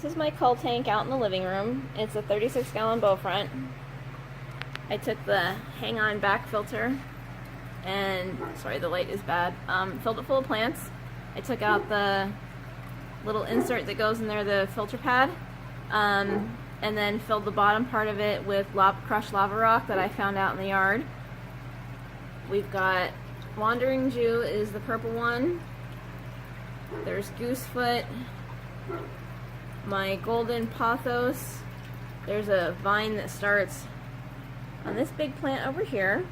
This is my cull tank out in the living room. It's a 36-gallon bow front. I took the hang-on back filter and, sorry the light is bad, filled it full of plants. I took out the little insert that goes in there, the filter pad, and then filled the bottom part of it with crushed lava rock that I found out in the yard. We've got Wandering Jew is the purple one. There's Goosefoot, my golden pothos. There's a vine that starts on this big plant over here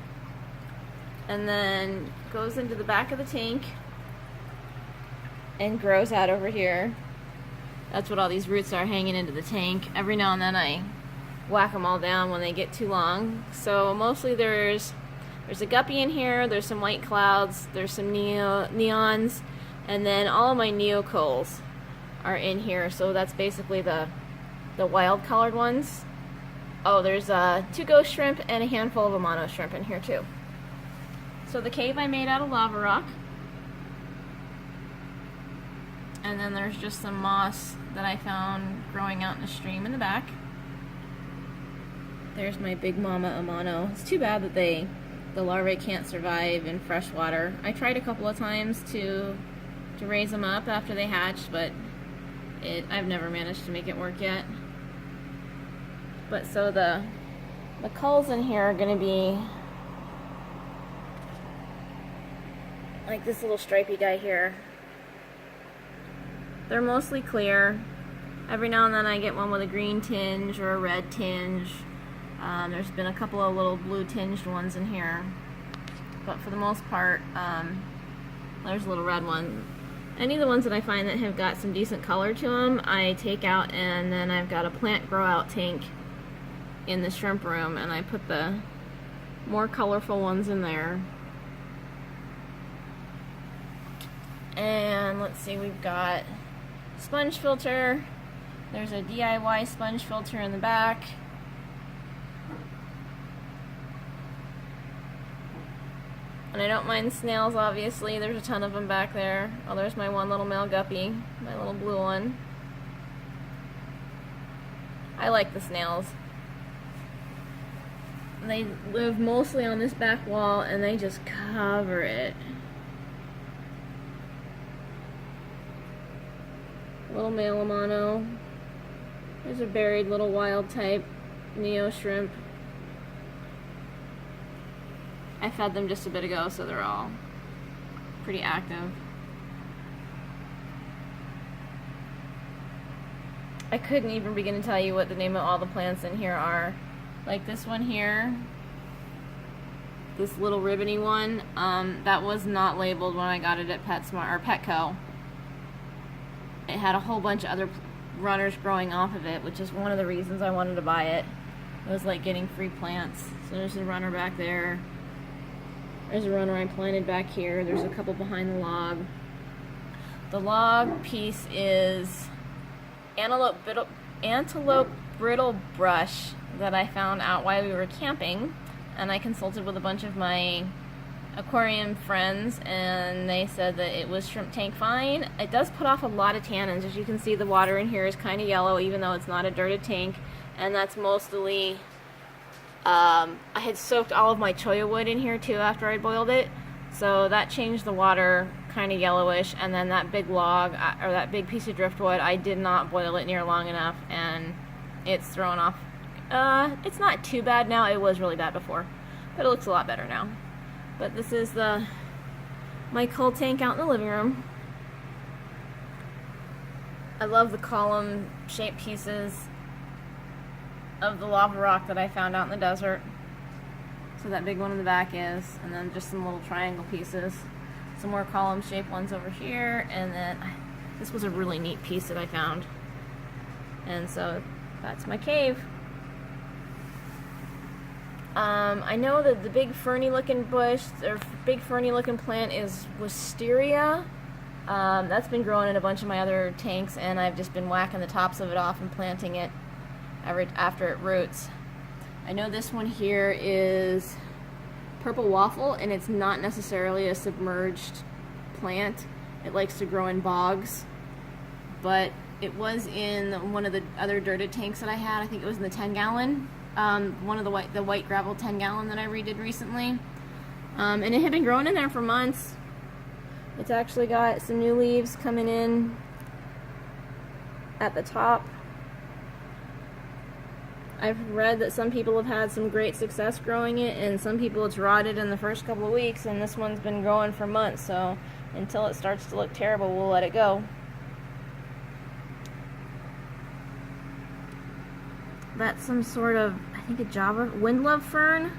and then goes into the back of the tank and grows out over here. That's what all these roots are, hanging into the tank. Every now and then I whack them all down when they get too long. So mostly there's a guppy in here, there's some white clouds, there's some neons, and then all of my neocols are in here. So that's basically the wild colored ones. Oh, there's 2 ghost shrimp and a handful of Amano shrimp in here too. So the cave I made out of lava rock. And then there's just some moss that I found growing out in a stream in the back. There's my big mama Amano. It's too bad that the larvae can't survive in fresh water. I tried a couple of times to raise them up after they hatched, but I've never managed to make it work yet. But so the culls in here are going to be like this little stripy guy here. They're mostly clear. Every now and then I get one with a green tinge or a red tinge. There's been a couple of little blue tinged ones in here. But for the most part, there's a little red one. Any of the ones that I find that have got some decent color to them, I take out, and then I've got a plant grow out tank in the shrimp room, and I put the more colorful ones in there. And let's see, we've got sponge filter. There's a DIY sponge filter in the back. And I don't mind snails, obviously. There's a ton of them back there. Oh, there's my one little male guppy, my little blue one. I like the snails. They live mostly on this back wall, and they just cover it. Little male Amano. There's a buried little wild type neo shrimp. I fed them just a bit ago, so they're all pretty active. I couldn't even begin to tell you what the name of all the plants in here are. Like this one here, this little ribbony one, that was not labeled when I got it at PetSmart or Petco. It had a whole bunch of other runners growing off of it, which is one of the reasons I wanted to buy it. It was like getting free plants. So there's a runner back there. There's a runner I planted back here. There's a couple behind the log. The log piece is antelope brittle brush that I found out while we were camping, and I consulted with a bunch of my aquarium friends, and they said that it was shrimp tank fine. It does put off a lot of tannins. As you can see, the water in here is kind of yellow, even though it's not a dirted tank, and that's mostly I had soaked all of my cholla wood in here too after I boiled it, so that changed the water kind of yellowish. And then that big log, or that big piece of driftwood, I did not boil it near long enough, and it's thrown off. It's not too bad now. It was really bad before, but it looks a lot better now. But this is my cull tank out in the living room. I love the column shaped pieces of the lava rock that I found out in the desert. So that big one in the back is, and then just some little triangle pieces. Some more column shaped ones over here, and then this was a really neat piece that I found. And so that's my cave. I know that the big ferny looking bush, or big ferny looking plant is wisteria. That's been growing in a bunch of my other tanks, and I've just been whacking the tops of it off and planting it after it roots. I know this one here is purple waffle, and it's not necessarily a submerged plant. It likes to grow in bogs, but It was in one of the other dirted tanks that I had. I think it was in the 10-gallon. One of the white gravel 10-gallon that I redid recently. And it had been growing in there for months. It's actually got some new leaves coming in at the top. I've read that some people have had some great success growing it, and some people it's rotted in the first couple of weeks, and this one's been growing for months, so until it starts to look terrible, we'll let it go. That's some sort of, I think, a Java windlove fern.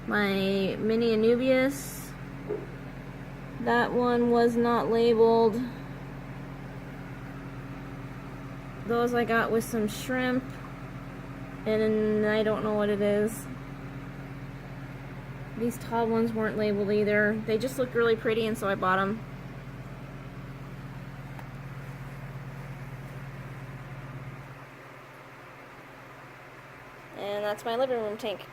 My mini Anubias, that one was not labeled. Those I got with some shrimp, and I don't know what it is. These tall ones weren't labeled either. They just looked really pretty, and so I bought them. And that's my living room tank.